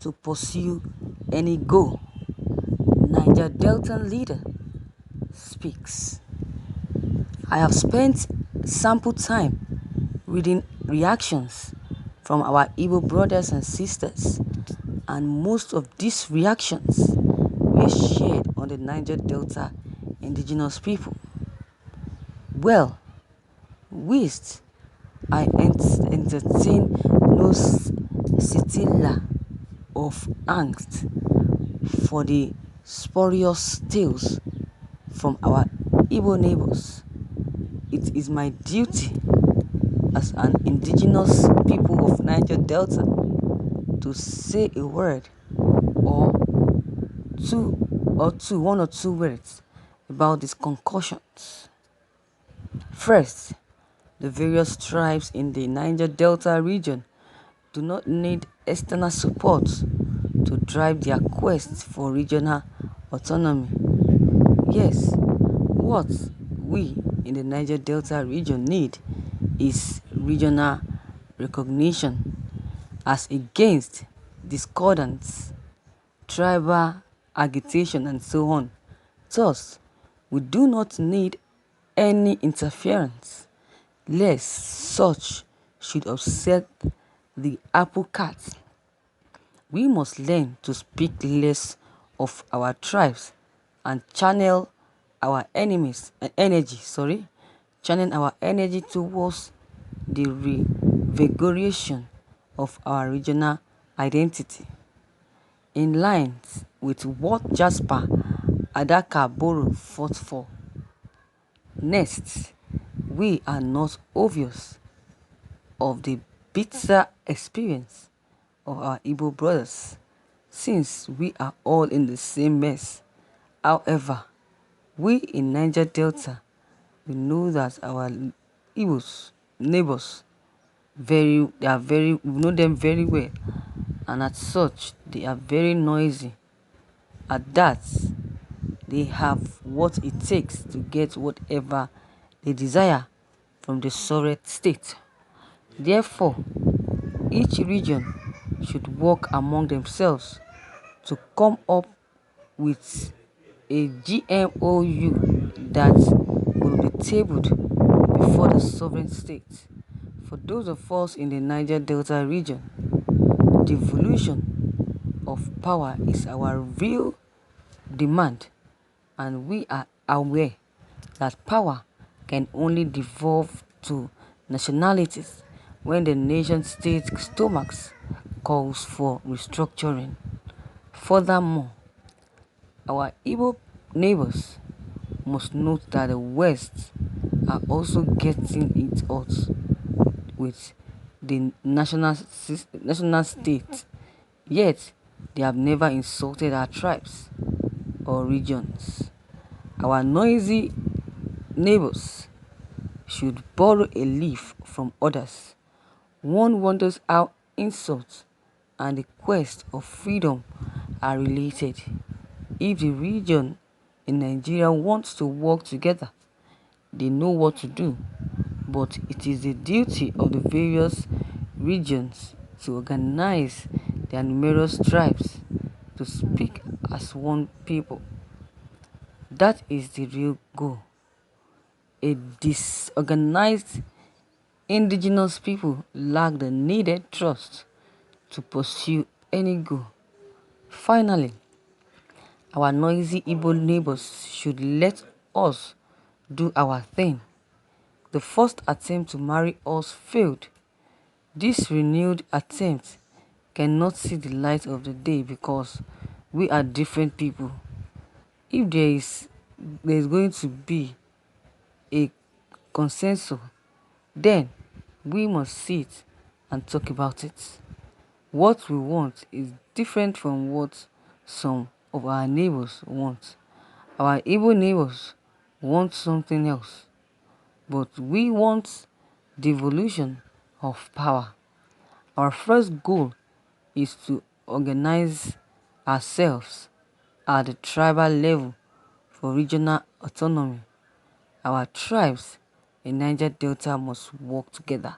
to pursue any goal. Niger Delta leader speaks. I have spent sample time reading reactions from our Igbo brothers and sisters, and most of these reactions were shared on the Niger Delta indigenous people. Well, whilst I entertain no scintilla of angst for the spurious tales from our Igbo neighbors, it is my duty as an indigenous people of Niger Delta to say a word or one or two words about these concussions. First, the various tribes in the Niger Delta region do not need external support to drive their quest for regional autonomy. Yes, what we in the Niger Delta region need is regional recognition as against discordance, tribal agitation, and so on. Thus, we do not need any interference, lest such should upset the apple cart. We must learn to speak less of our tribes and channel our channel our energy towards the revigoration of our regional identity. In lines with what Jasper Adakaboro fought for. Next, we are not obvious of the bitter experience of our Igbo brothers, since we are all in the same mess. However, we in Niger Delta, we know that our Igbos neighbors we know them very well, and as such they are very noisy. At that, they have what it takes to get whatever they desire from the sovereign state. Therefore, each region should work among themselves to come up with a GMOU that will be tabled before the sovereign state. For those of us in the Niger Delta region, devolution of power is our real demand, and we are aware that power can only devolve to nationalities when the nation-state's stomachs calls for restructuring. Furthermore, our Igbo neighbors must note that the West are also getting it hot with the national state, yet they have never insulted our tribes or regions. Our noisy neighbors should borrow a leaf from others. One wonders how insults and the quest of freedom are related. If the region in Nigeria wants to work together, they know what to do, but it is the duty of the various regions to organize their numerous tribes to speak as one people. That is the real goal. A disorganized indigenous people lack the needed trust to pursue any goal. Finally, our noisy Igbo neighbors should let us do our thing. The first attempt to marry us failed. This renewed attempt cannot see the light of the day because we are different people. If there is going to be a consensus, then we must sit and talk about it. What we want is different from what some of our neighbors want. Our Igbo neighbors want something else, but we want devolution of power. Our first goal is to organize ourselves at the tribal level for regional autonomy. Our tribes in Niger Delta must work together,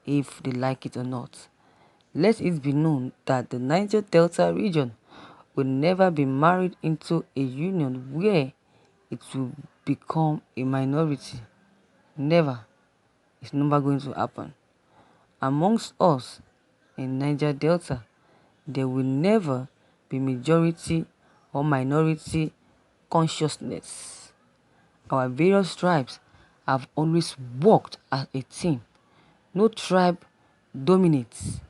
if they like it or not. Let it be known that the Niger Delta region will never be married into a union where it will become a minority. Never. It's never going to happen. Amongst us in Niger Delta, there will never be majority or minority consciousness. Our various tribes have always worked as a team. No tribe dominates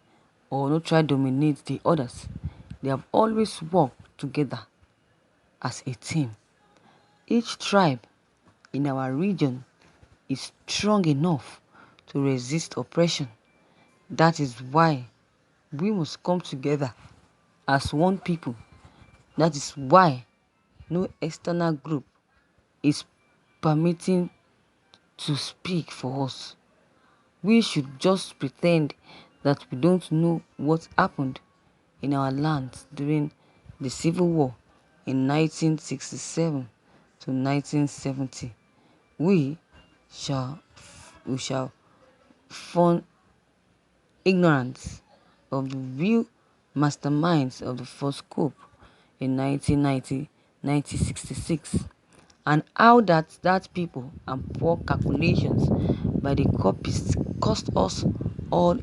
or no tribe dominates the others. They have always worked together as a team. Each tribe in our region is strong enough to resist oppression. That is why we must come together as one people. That is why no external group is permitting to speak for us. We should just pretend that we don't know what happened in our land during the Civil War in 1967 to 1970. We shall fund ignorance of the real masterminds of the first coup in 1966, and how that people and poor calculations by the copists cost us all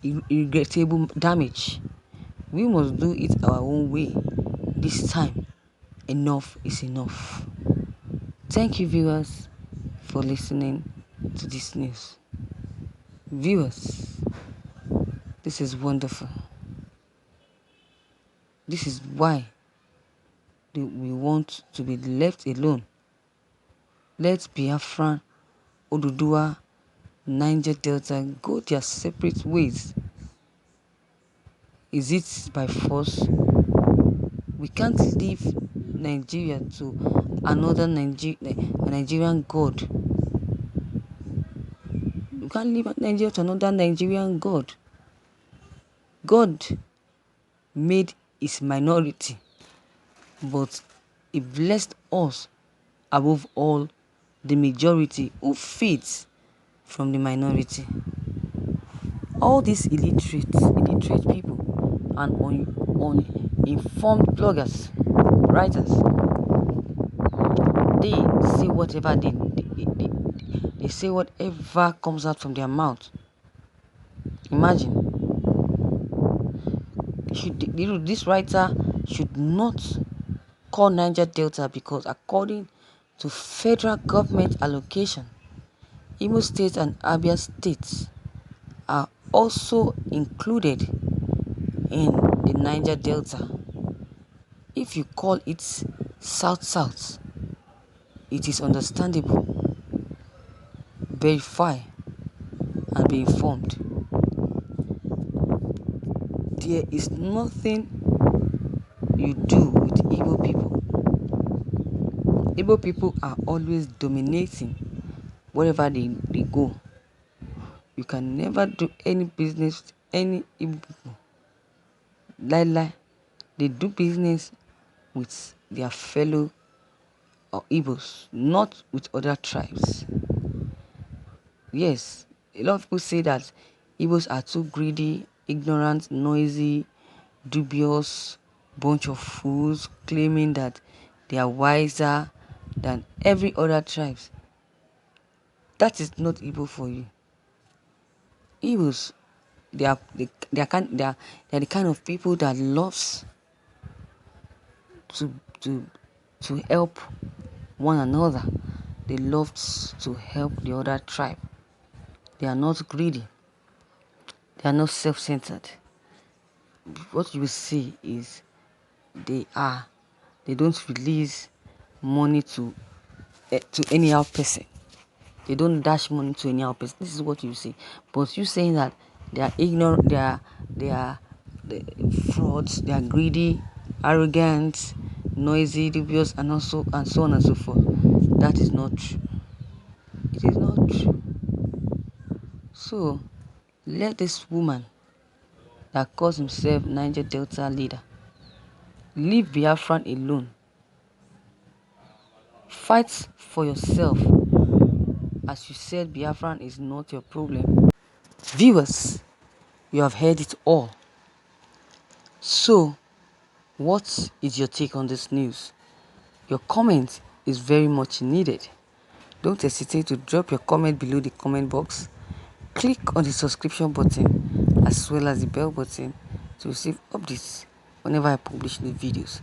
irreparable damage. We must do it our own way. This time, enough is enough. Thank you, viewers, for listening to this news. Viewers, this is wonderful. This is why we want to be left alone. Let Biafran, Oduduwa, Niger Delta go their separate ways. Is it by force? We can't leave Nigeria to another Nigerian god. We can't leave Nigeria to another Nigerian god. God made his minority, but he blessed us above all the majority who feeds from the minority. All these illiterate people and uninformed bloggers, writers, they say whatever they say whatever comes out from their mouth. Imagine, this writer should not call Niger Delta because according to federal government allocation, Imo State and Abia States are also included in the Niger Delta. If you call it South, it is understandable. Verify and be informed. There is nothing you do with Igbo people. Igbo people are always dominating wherever they go. You can never do any business with any Igbo people. Lie. They do business with their fellow Igbos, not with other tribes. Yes, a lot of people say that Igbos are too greedy, ignorant, noisy, dubious, bunch of fools, claiming that they are wiser than every other tribes. That is not Igbo for you. Igbos, they are the kind of people that loves to help one another. They love to help the other tribe. They are not greedy. They are not self-centered. What you will see is they don't release money to anyhow person. They don't dash money to anyhow person. This is what you see. But you saying that they are ignorant, they are frauds, they are greedy, arrogant, noisy, dubious, and so on and so forth. That is not true. It is not true. So let this woman that calls himself Niger Delta leader leave Biafran alone. Fight for yourself. As you said, Biafran is not your problem. Viewers, You have heard it all. So, what is your take on this news? Your comment is very much needed. Don't hesitate to drop your comment below the comment box. Click on the subscription button as well as the bell button to receive updates whenever I publish new videos.